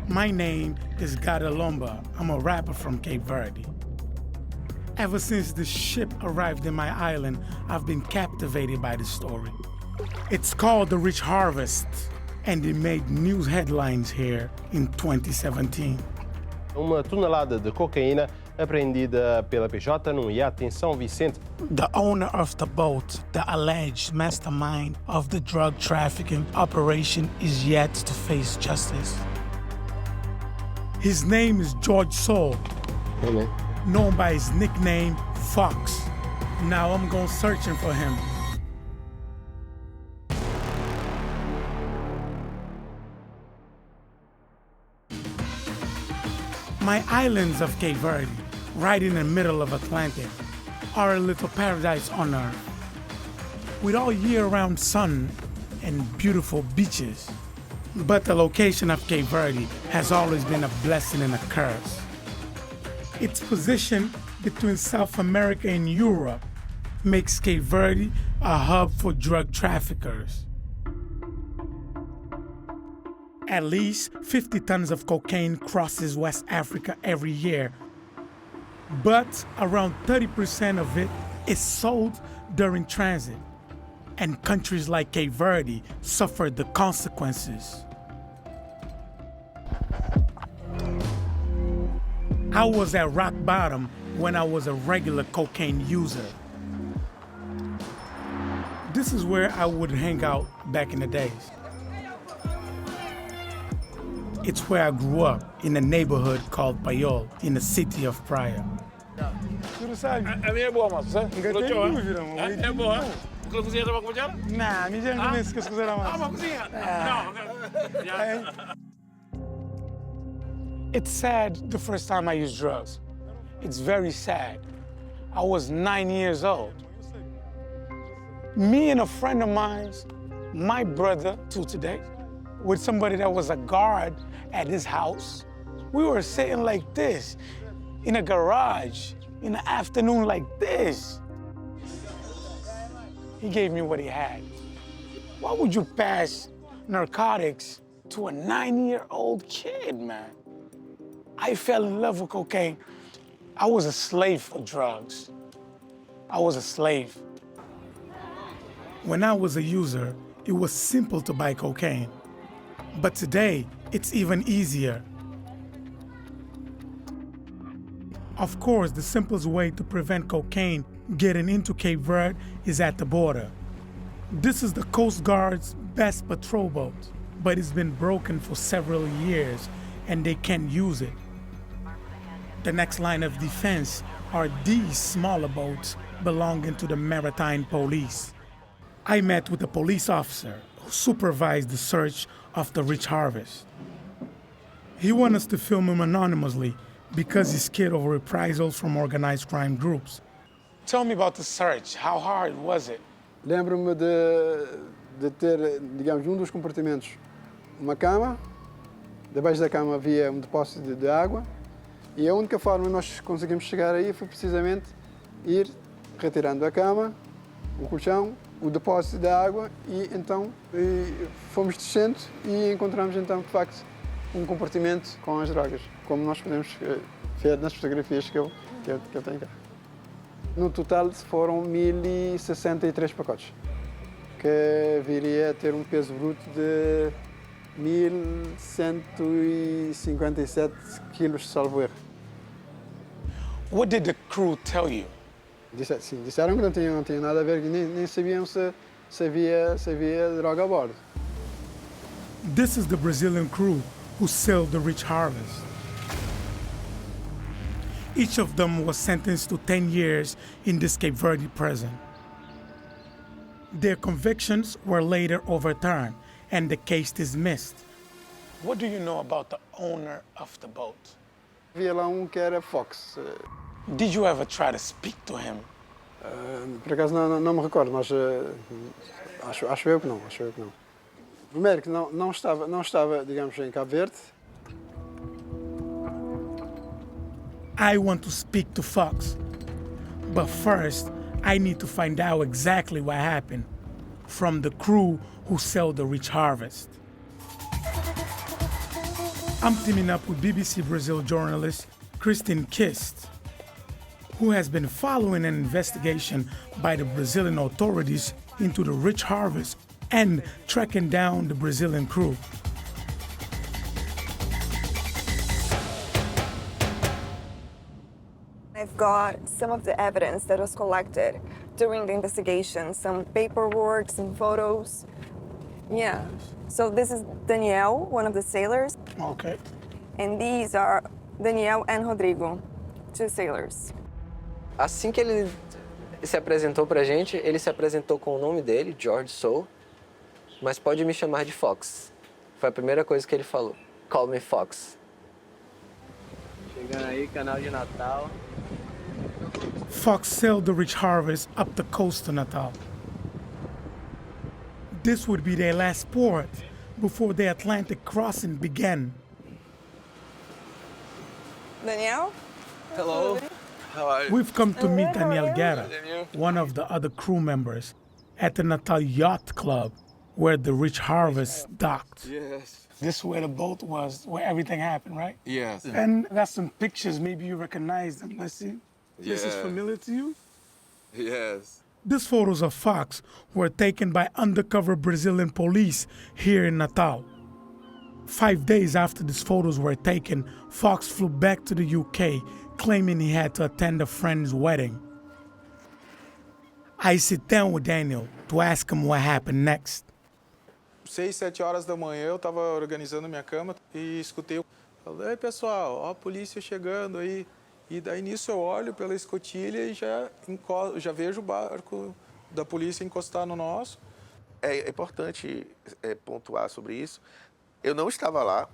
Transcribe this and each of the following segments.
My name is Ga DaLomba. I'm a rapper from Cape Verde. Ever since the ship arrived in my island, I've been captivated by the story. It's called The Rich Harvest, and it made news headlines here in 2017. Uma tonelada de cocaína apreendida pela PJ num iate em São Vicente. The owner of the boat, the alleged mastermind of the drug trafficking operation, is yet to face justice. His name is George Soul, known by his nickname, Fox. Now I'm going searching for him. My islands of Cape Verde, right in the middle of Atlantic, are a little paradise on earth, with all year-round sun and beautiful beaches. But the location of Cape Verde has always been a blessing and a curse. Its position between South America and Europe makes Cape Verde a hub for drug traffickers. At least 50 tons of cocaine crosses West Africa every year, but around 30% of it is sold during transit, and countries like Cape Verde suffer the consequences. I was at rock bottom when I was a regular cocaine user. This is where I would hang out back in the days. It's where I grew up, in a neighborhood called Payol, in the city of Praia. A minha é boa, mas você? É boa. Porque a cozinha estava a cozinhar? Não, me diga que se quiser mais. Uma cozinha? Não. It's sad the first time I used drugs. It's very sad. I was 9 years old. Me and a friend of mine, my brother to today, with somebody that was a guard at his house, we were sitting like this in a garage in the afternoon like this. He gave me what he had. Why would you pass narcotics to a 9-year-old kid, man? I fell in love with cocaine. I was a slave for drugs. I was a slave. When I was a user, it was simple to buy cocaine. But today, it's even easier. Of course, the simplest way to prevent cocaine getting into Cape Verde is at the border. This is the Coast Guard's best patrol boat, but it's been broken for several years and they can't use it. The next line of defense are these smaller boats belonging to the Maritime Police. I met with a police officer who supervised the search of the Rich Harvest. He wanted us to film him anonymously because he's scared of reprisals from organized crime groups. Tell me about the search. How hard was it? Lembro-me de ter, digamos, dos compartimentos, uma cama. Debaixo da cama havia depósito de água. E a única forma que nós conseguimos chegar aí foi precisamente ir retirando a cama, o colchão, o depósito de água e então fomos descendo e encontramos então de facto compartimento com as drogas, como nós podemos ver nas fotografias que eu tenho cá. No total foram 1063 pacotes, que viria a ter peso bruto de 1157 quilos, salvo erro. What did the crew tell you? Disseram que não tinha nada a ver, que nem sabiam se havia droga a bordo. This is the Brazilian crew who sailed the Rich Harvest. Each of them was sentenced to 10 years in this Cape Verde prison. Their convictions were later overturned and the case dismissed. What do you know about the owner of the boat? Havia lá que era Fox. Did you ever try to speak to him? Por acaso não me recordo, mas acho eu que não. Primeiro que não estava, digamos, em Cabo Verde. I want to speak to Fox, but first I need to find out exactly what happened from the crew who sailed the Rich Harvest. I'm teaming up with BBC Brazil journalist Christine Kist, who has been following an investigation by the Brazilian authorities into the rich harvest and tracking down the Brazilian crew. I've got some of the evidence that was collected during the investigation, some paperwork, some photos. Yeah. So this is Daniel, one of the sailors. Okay. And these are Daniel and Rodrigo, two sailors. Assim que ele se apresentou pra gente, ele se apresentou com o nome dele, George Sou, mas pode me chamar de Fox. Foi a primeira coisa que ele falou. Call me Fox. Chegando aí, canal de Natal. Fox sailed the rich harvest up the coast to Natal. This would be their last port before the Atlantic crossing began. Daniel? Hello. How are you? We've come to meet Hello, Daniel how are Guerra, one of the other crew members, at the Natal Yacht Club, where the rich harvest docked. Yes. This is where the boat was, where everything happened, right? Yes. And that's some pictures, maybe you recognize them. Let's see. This is Yeah. familiar to you? Yes. These photos of Fox were taken by undercover Brazilian police here in Natal. 5 days after these photos were taken, Fox flew back to the UK, claiming he had to attend a friend's wedding. I sit down with Daniel to ask him what happened next. 6, 7 horas da manhã eu estava organizando minha cama e escutei. Falei, ei pessoal, ó a polícia chegando aí. E daí nisso eu olho pela escotilha e já vejo o barco da polícia encostar no nosso. É importante pontuar sobre isso. Eu não estava lá.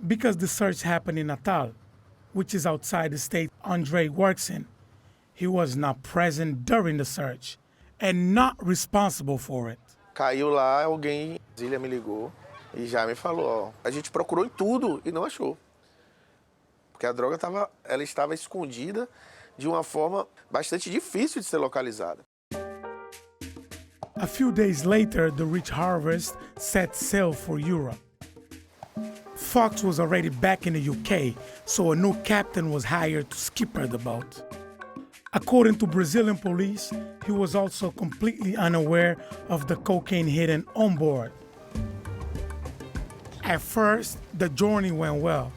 Because the search happened in Natal, which is outside the state Andre works in, he was not present during the search and not responsible for it. Caiu lá, alguém, Zília me ligou e já me falou, ó, a gente procurou em tudo e não achou. Porque a droga estava escondida de uma forma bastante difícil de ser localizada. A few days later, the rich harvest set sail for Europe. Fox was already back in the UK, so a new captain was hired to skipper the boat. According to Brazilian police, he was also completely unaware of the cocaine hidden on board. At first, the journey went well.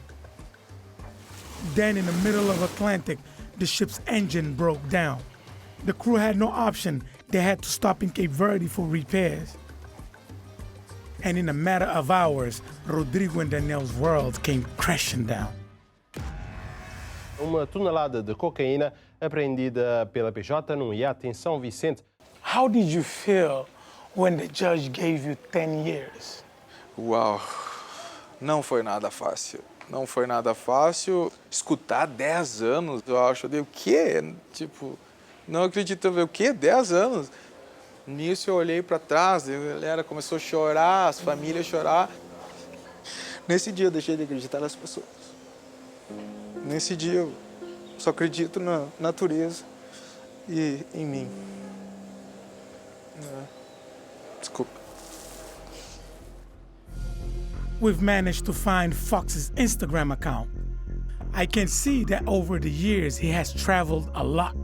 Then, in the middle of the Atlantic, the ship's engine broke down. The crew had no option. They had to stop in Cape Verde for repairs. And in a matter of hours, Rodrigo and Daniel's world came crashing down. Uma tonelada de cocaína apreendida pela PJ num iate em São Vicente. How did you feel when the judge gave you 10 years? Uau, não foi nada fácil. Não foi nada fácil. Escutar 10 anos, eu acho. Eu dei, o quê? Tipo, não acredito. Eu ver o quê? 10 anos? Nisso eu olhei para trás, a galera começou a chorar, as famílias chorar. Nesse dia eu deixei de acreditar nas pessoas. Nesse dia eu só acredito na natureza e em mim. Desculpa. We've managed to find Fox's Instagram account. I can see that over the years he has traveled a lot.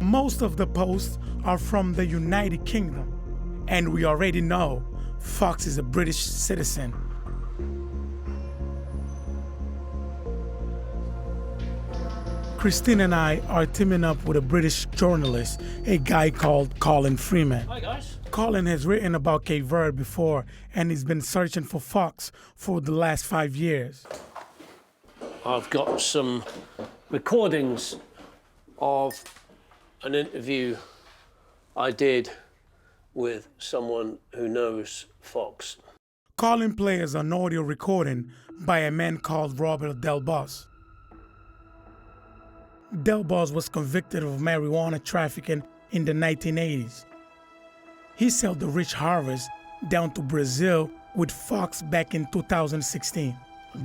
Most of the posts are from the United Kingdom, and we already know Fox is a British citizen. Christine and I are teaming up with a British journalist, a guy called Colin Freeman. Hi guys. Colin has written about Cape Verde before, and he's been searching for Fox for the last 5 years. I've got some recordings of an interview I did with someone who knows Fox. Colin plays an audio recording by a man called Robert Delbos. Delbos was convicted of marijuana trafficking in the 1980s. He sold the rich harvest down to Brazil with Fox back in 2016.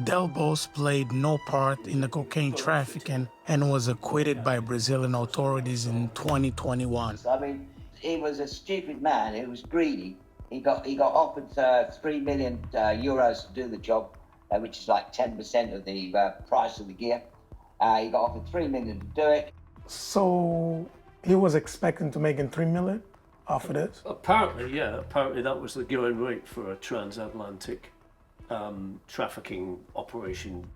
Delbos played no part in the cocaine trafficking and was acquitted by Brazilian authorities in 2021. I mean, he was a stupid man who was greedy. He got offered 3 million euros to do the job, which is like 10% of the price of the gear. He got offered $3 million to do it. So he was expecting to make $3 million off of this? Apparently, yeah. Apparently that was the going rate for a transatlantic trafficking operation.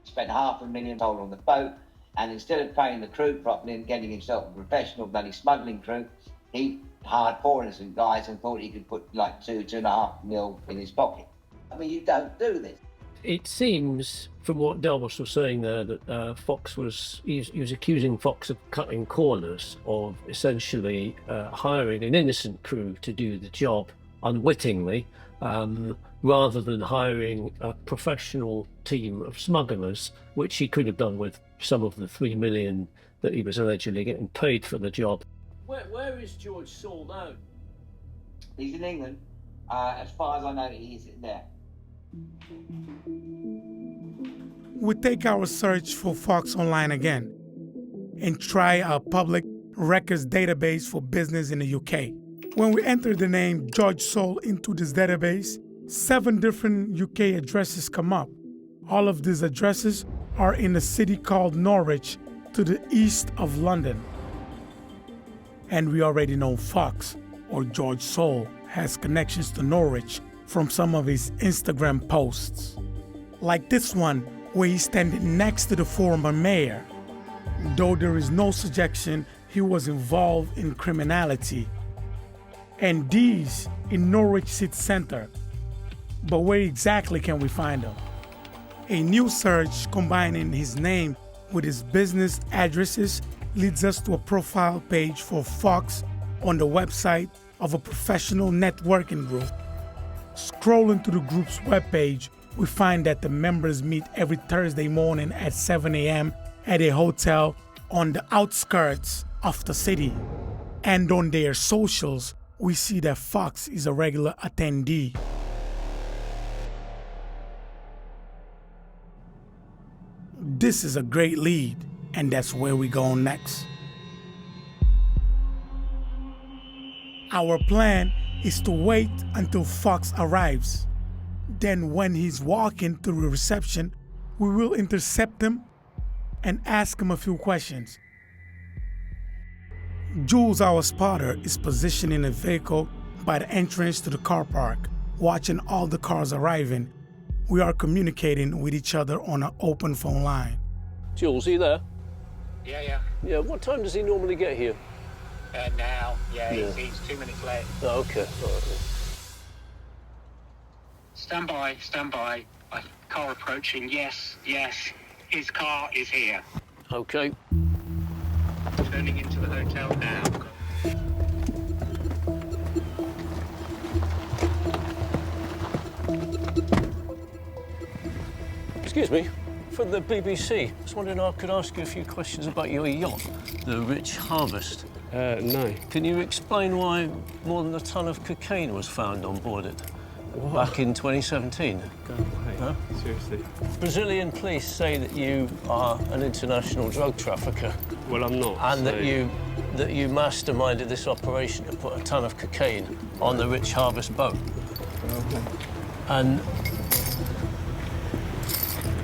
Spent $500,000 on the boat, and instead of paying the crew properly and getting himself a professional bloody smuggling crew, he hired 4 innocent guys and thought he could put like $2.5 million in his pocket. I mean, you don't do this. It seems, from what Delbos was saying there, that Fox was accusing Fox of cutting corners, of essentially hiring an innocent crew to do the job unwittingly, rather than hiring a professional team of smugglers, which he could have done with some of the $3 million that he was allegedly getting paid for the job. Where is George Saul now? He's in England. As far as I know, he's there. We take our search for Fox online again and try our public records database for business in the UK. When we enter the name George Saul into this database, 7 different UK addresses come up. All of these addresses are in a city called Norwich to the east of London. And we already know Fox, or George Saul, has connections to Norwich from some of his Instagram posts. Like this one, where he's standing next to the former mayor. Though there is no suggestion he was involved in criminality. And these in Norwich City Centre. But where exactly can we find him? A new search combining his name with his business addresses leads us to a profile page for Fox on the website of a professional networking group. Scrolling to the group's webpage, we find that the members meet every Thursday morning at 7 a.m. at a hotel on the outskirts of the city. And on their socials, we see that Fox is a regular attendee. This is a great lead, and that's where we go next. Our plan is to wait until Fox arrives. Then when he's walking through the reception, we will intercept him and ask him a few questions. Jules, our spotter, is positioned in a vehicle by the entrance to the car park, watching all the cars arriving. We are communicating with each other on an open phone line. Jules, are you there? Yeah. Yeah, what time does he normally get here? Now, he's 2 minutes late. Oh, okay. All right. Stand by. Car approaching. Yes. His car is here. Okay. Turning into the hotel now. Excuse me, for the BBC, I was wondering if I could ask you a few questions about your yacht, the Rich Harvest. No. Can you explain why more than a tonne of cocaine was found on board it back in 2017? Go away. Huh? Seriously. Brazilian police say that you are an international drug trafficker. Well, I'm not. And that you masterminded this operation to put a tonne of cocaine on the Rich Harvest boat. Okay. And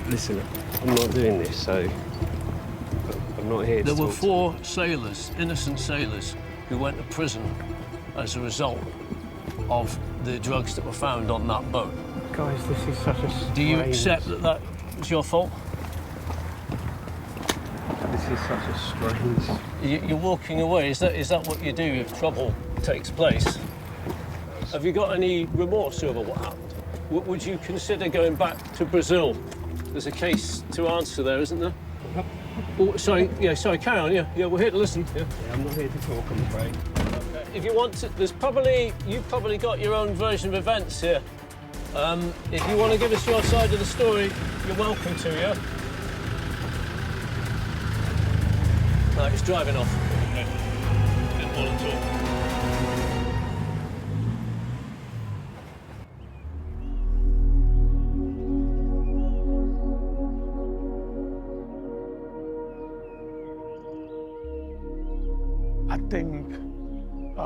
listen, I'm not doing this, so I'm not here to there were talk 4 sailors, innocent sailors, who went to prison as a result of the drugs that were found on that boat. Guys, this is such a strange... Do you accept that that was your fault? This is such a strange... You're walking away. Is that what you do if trouble takes place? Have you got any remorse over what happened? Would you consider going back to Brazil? There's a case to answer there, isn't there? Oh, sorry, carry on, yeah, we're here to listen. Yeah, I'm not here to talk, I'm afraid. If you want to, you've probably got your own version of events here. If you want to give us your side of the story, you're welcome to, yeah? No, it's driving off. Okay. Didn't want to talk. I think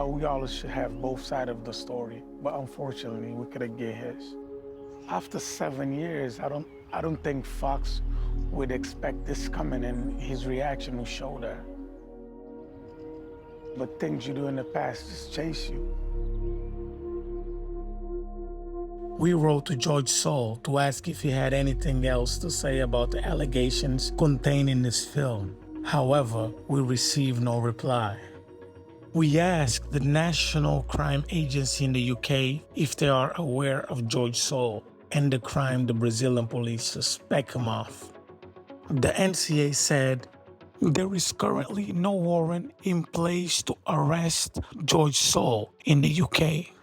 we all should have both sides of the story, but unfortunately, we couldn't get his. After 7 years, I don't think Fox would expect this coming, and his reaction will show that. But things you do in the past just chase you. We wrote to George Soule to ask if he had anything else to say about the allegations contained in this film. However, we received no reply. We asked the National Crime Agency in the UK if they are aware of George Soule and the crime the Brazilian police suspect him of. The NCA said there is currently no warrant in place to arrest George Soule in the UK.